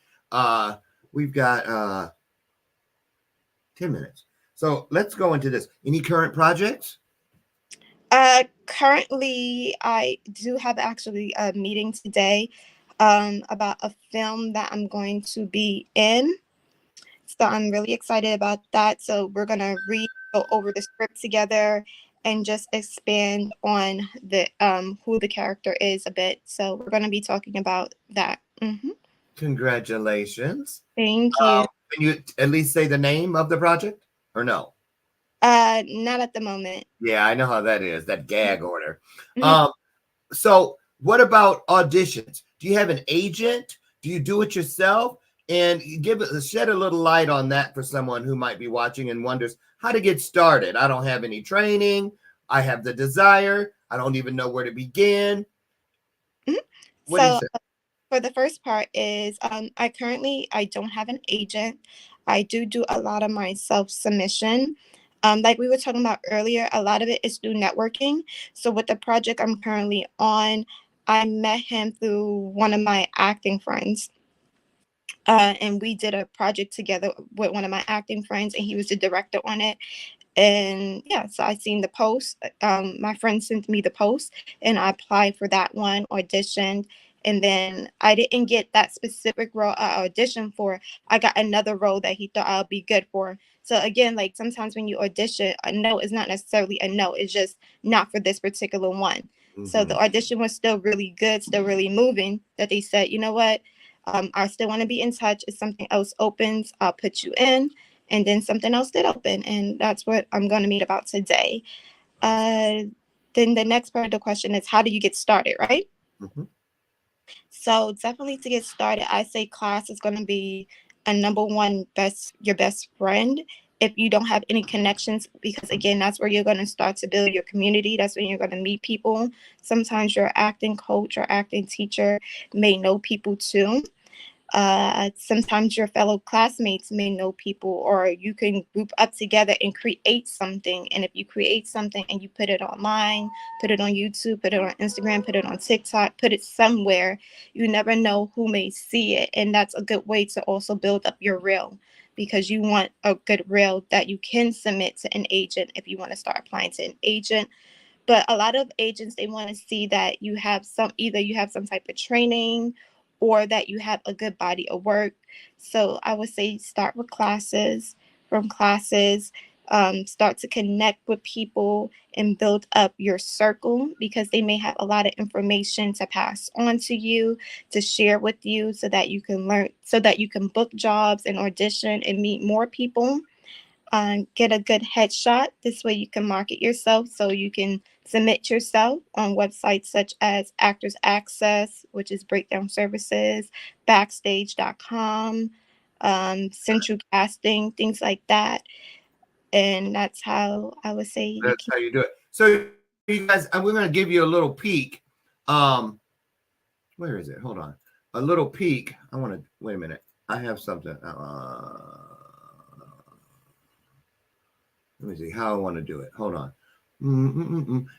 B: We've got 10 minutes. So let's go into this. Any current projects?
D: Currently, I do have actually a meeting today about a film that I'm going to be in. So I'm really excited about that. So we're going to go over the script together and just expand on the who the character is a bit. So we're going to be talking about that.
B: Congratulations.
D: Thank you.
B: Can you at least say the name of the project or no?
D: Not at the moment.
B: Yeah, I know how that is, that gag order.
D: Mhm.
B: So what about auditions? Do you have an agent? Do you do it yourself? And shed a little light on that for someone who might be watching and wonders how to get started. I don't have any training. I have the desire. I don't even know where to begin. What do you
D: So
B: say?
D: for the first part is I don't have an agent. I do a lot of my self submission. Like we were talking about earlier, a lot of it is through networking. So with the project I'm currently on, I met him through one of my acting friends. And we did a project together with one of my acting friends, and he was the director on it. And yeah, so I seen the post. My friend sent me the post, and I applied for that one, auditioned, and then I didn't get that specific role I auditioned for. I got another role that he thought I'll be good for. So again, like sometimes when you audition, a no is not necessarily a no. It's just not for this particular one. So the audition was still really good, still really moving. That they said, you know what, I still want to be in touch. If something else opens, I'll put you in. And then something else did open, and that's what I'm going to meet about today. Then the next part of the question is, how do you get started, right? So definitely to get started, I say class is going to be a number one your best friend if you don't have any connections, because again, that's where you're going to start to build your community. That's when you're going to meet people. Sometimes your acting coach or acting teacher may know people too. Sometimes your fellow classmates may know people, or you can group up together and create something. And if you create something and you put it online, put it on YouTube, put it on Instagram, put it on TikTok, put it somewhere, you never know who may see it. And that's a good way to also build up your reel, because you want a good reel that you can submit to an agent if you want to start applying to an agent. But a lot of agents, they want to see that you have either you have some type of training or that you have a good body of work. So I would say start with classes. From classes, start to connect with people and build up your circle, because they may have a lot of information to pass on to you, to share with you, so that you can learn, so that you can book jobs and audition and meet more people. Get a good headshot. This way you can market yourself, so you can submit yourself on websites such as Actors Access, which is Breakdown Services, Backstage.com, Central Casting, things like that. And that's how I would say you
B: That's
D: can.
B: how you do it. So you guys, we're going to give you a little peek. Where is it? Hold on. A little peek. I want to, wait a minute. I have something. Let me see how I want to do it. Hold on.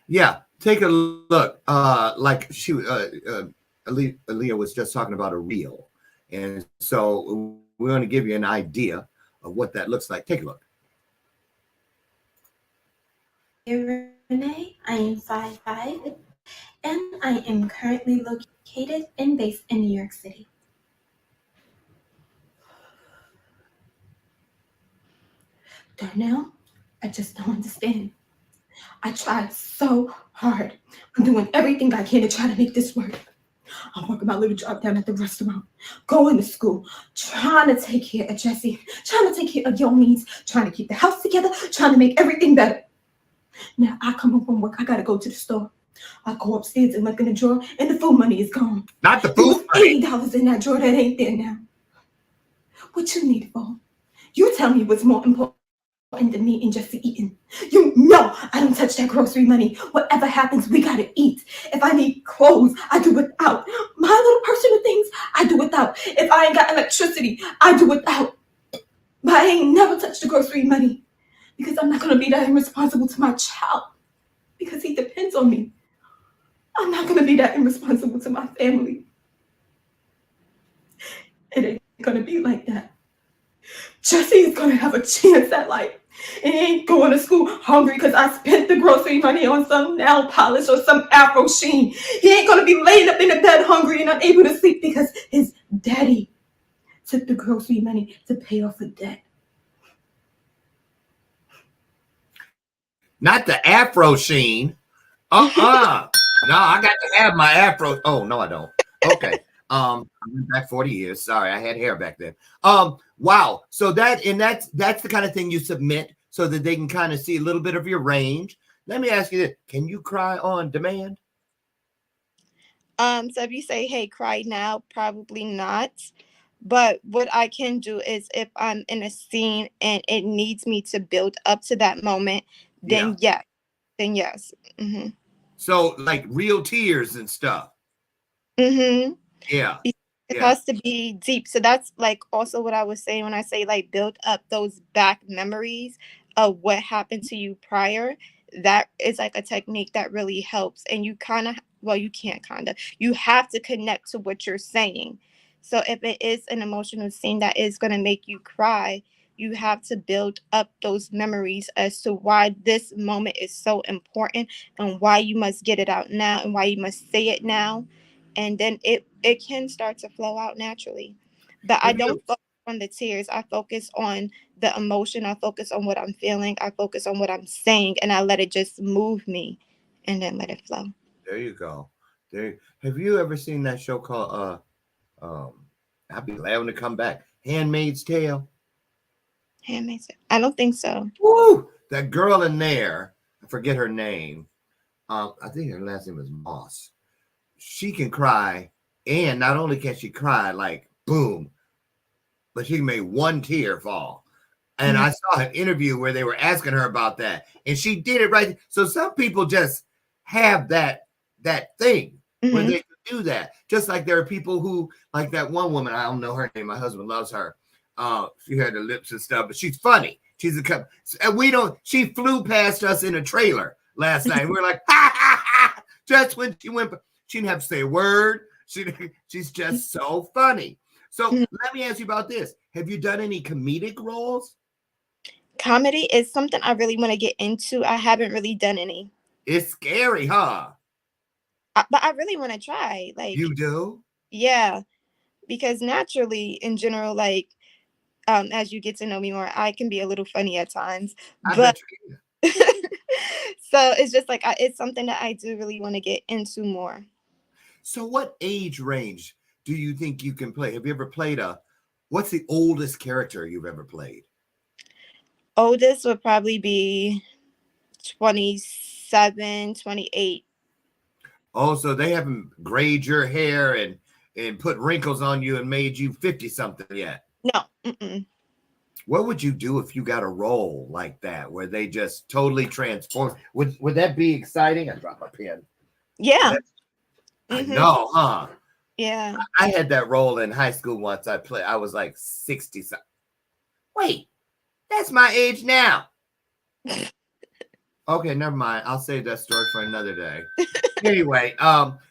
B: Yeah, take a look. Like Alehia was just talking about a reel. And so we're going to give you an idea of what that looks like. Take a look.
G: Renee, I am 5'5", and I am currently located and based in New York City. Darnell, I just don't understand. I tried so hard. I'm doing everything I can to try to make this work. I'm working my little job down at the restaurant, going to school, trying to take care of Jesse, trying to take care of your needs, trying to keep the house together, trying to make everything better. Now I come home from work, I gotta go to the store. I go upstairs and look in the drawer, and the food money is gone.
B: Not the food
G: money. $80 in that drawer that ain't there now. What you need it for? You tell me what's more important than me and Jesse eating. You know I don't touch that grocery money. Whatever happens, we gotta eat. If I need clothes, I do without. My little personal things, I do without. If I ain't got electricity, I do without. But I ain't never touched the grocery money, because I'm not gonna be that irresponsible to my child, because he depends on me. I'm not gonna be that irresponsible to my family. It ain't gonna be like that. Jesse is gonna have a chance at life. And he ain't going to school hungry because I spent the grocery money on some nail polish or some Afro sheen. He ain't gonna be laying up in the bed hungry and unable to sleep because his daddy took the grocery money to pay off a debt.
B: Not the Afro Sheen. No, I got to have my Afro. Oh, no, I don't. Okay. I went back 40 years. Sorry, I had hair back then. Wow. So that's the kind of thing you submit so that they can kind of see a little bit of your range. Let me ask you this. Can you cry on demand?
D: So if you say, hey, cry now, probably not. But what I can do is if I'm in a scene and it needs me to build up to that moment, then
B: Yeah.
D: yes. Mm-hmm.
B: So like real tears and stuff.
D: Mm-hmm.
B: Yeah.
D: It
B: Yeah.
D: has to be deep. So that's like also what I was saying when I say like build up those back memories of what happened to you prior. That is like a technique that really helps. And you kind of, well, you can't kind of, you have to connect to what you're saying. So if it is an emotional scene that is going to make you cry, you have to build up those memories as to why this moment is so important and why you must get it out now and why you must say it now, and then it can start to flow out naturally. But I
B: Have
D: don't
B: you
D: focus on the tears. I focus on the emotion. I focus on what I'm feeling. I focus on what I'm saying, and I let it just move me, and then let it flow.
B: There you go. Have you ever seen that show called I'll be glad when to come back. Handmaid's Tale.
D: Handmaid's Tale. I don't think so.
B: Woo! That girl in there, I forget her name. I think her last name is Moss. She can cry, and not only can she cry, like boom, but she made one tear fall. And
D: Mhm.
B: I saw an interview where they were asking her about that, and she did it right. So some people just have that thing where
D: Mhm.
B: they can do that. Just like there are people who, like that one woman, I don't know her name. My husband loves her. She had the lips and stuff, but she's funny. She's a couple, and we don't. She flew past us in a trailer last night. And we're like, ha ha ha! Just when she went, she didn't have to say a word. She's just so funny. So
D: Mhm.
B: let me ask you about this. Have you done any comedic roles?
D: Comedy is something I really want to get into. I haven't really done any,
B: It's scary, huh?
D: but I really want to try. Like,
B: You do?
D: yeah, because naturally, in general, like as you get to know me more, I can be a little funny at times,
B: I
D: but
B: bet you can.
D: so it's just like it's something that I do really want to get into more.
B: So what age range do you think you can play? Have you ever played what's the oldest character you've ever played?
D: Oldest would probably be 27, 28.
B: Oh, so they haven't grayed your hair and put wrinkles on you and made you 50 something yet.
D: No. Mm-mm.
B: What would you do if you got a role like that where they just totally transform? Would that be exciting? I dropped my pen.
D: Yeah.
B: I
D: Mm-hmm.
B: know, huh?
D: Yeah.
B: I had that role in high school once. I was like 60 something. Wait, that's my age now. Okay, never mind. I'll save that story for another day. Anyway,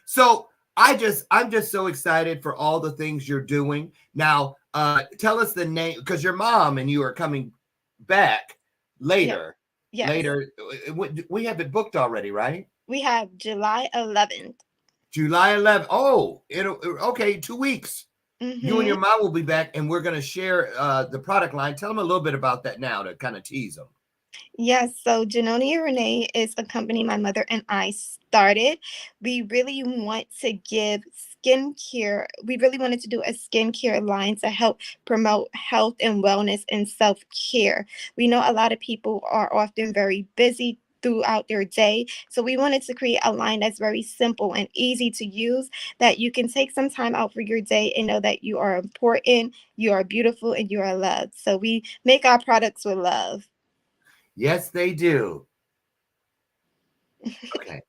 B: so I'm just so excited for all the things you're doing. Now, tell us the name because your mom and you are coming back
D: Yeah.
B: later.
D: Yes.
B: Later, we have it booked already, right?
D: We have July 11th.
B: July 11th. Oh, it'll okay. 2 weeks. You and
D: Mm-hmm.
B: your mom will be back, and we're going to share the product line. Tell them a little bit about that now to kind of tease them.
D: Yes, so Alehia Renee is a company my mother and I started. We really want to give skincare. We really wanted to do a skincare line to help promote health and wellness and self-care. We know a lot of people are often very busy throughout their day. So we wanted to create a line that's very simple and easy to use that you can take some time out for your day and know that you are important, you are beautiful, and you are loved. So we make our products with love.
B: Yes, they do. Okay.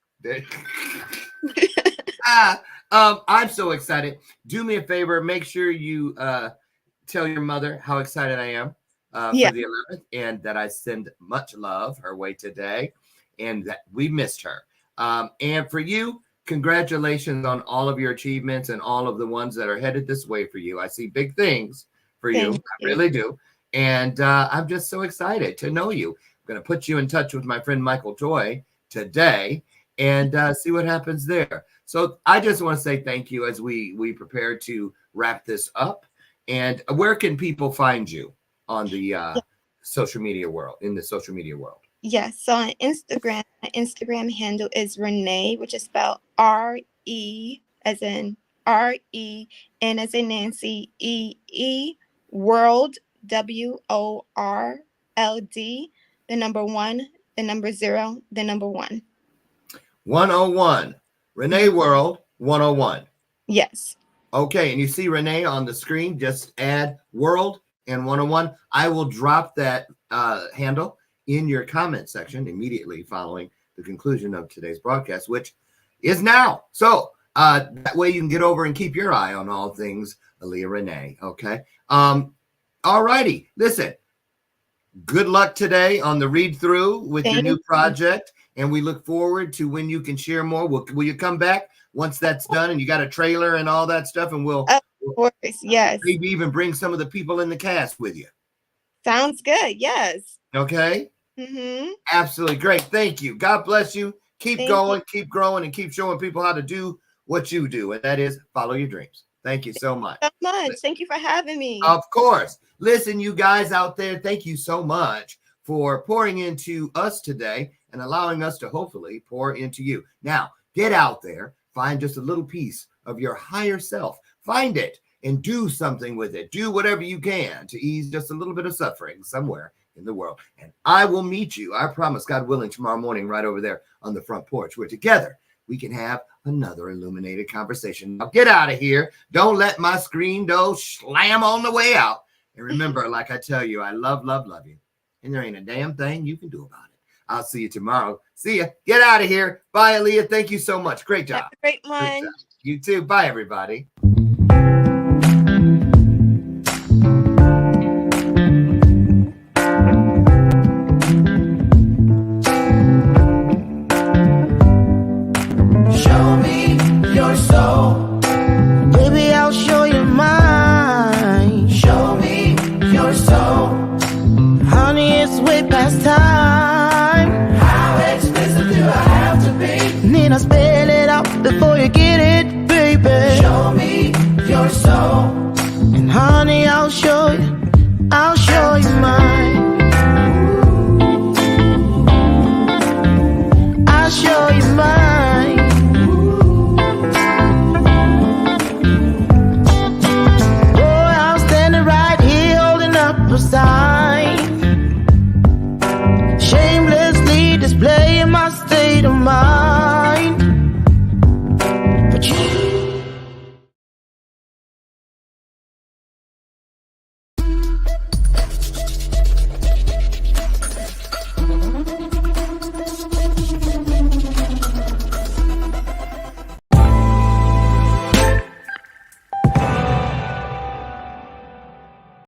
B: I'm so excited. Do me a favor. Make sure you tell your mother how excited I am for
D: Yeah.
B: the 11th and that I send much love her way today and that we missed her. And for you, congratulations on all of your achievements and all of the ones that are headed this way for you. I see big things for you.
D: Thank
B: I
D: you.
B: really do. And I'm just so excited to know you. I'm going to put you in touch with my friend Michael Joy today and see what happens there. So I just want to say thank you as we prepare to wrap this up. And where can people find you on the social media world, in the social media world?
D: Yes. So on Instagram, my Instagram handle is Renee, which is spelled RE as in RE, N as in Nancy, EE, World, WORLD, the number 1, the number 0, the number 1.
B: 101. Renee World 101.
D: Yes.
B: Okay, and you see Renee on the screen. Just add World and 101. I will drop that handle in your comment section immediately following the conclusion of today's broadcast, which is now. So that way you can get over and keep your eye on all things Alehia Renee. Okay. All righty. Listen, good luck today on the read through with your new project. And we look forward to when you can share more. Will you come back once that's done and you got a trailer and all that stuff? And we'll,
D: of course, yes.
B: Maybe even bring some of the people in the cast with you.
D: Sounds good. Yes.
B: Okay.
D: Mm-hmm.
B: Absolutely great. Thank you. God bless you. Keep
D: Thank
B: going,
D: you.
B: keep growing, and keep showing people how to do what you do. And that is follow your dreams. Thank you so much.
D: So much. Thank you for having me.
B: Of course. Listen, you guys out there, thank you so much for pouring into us today and allowing us to hopefully pour into you. Now, get out there, find just a little piece of your higher self. Find it and do something with it. Do whatever you can to ease just a little bit of suffering somewhere in the world. And I will meet you, I promise, God willing, tomorrow morning right over there on the front porch where together we can have another illuminated conversation. Now get out of here. Don't let my screen door slam on the way out. And remember, like I tell you, I love you. And there ain't a damn thing you can do about it. I'll see you tomorrow. See ya. Get out of here. Bye, Alehia. Thank you so much. Great job.
D: Have a great one.
B: Great job. You too. Bye, everybody.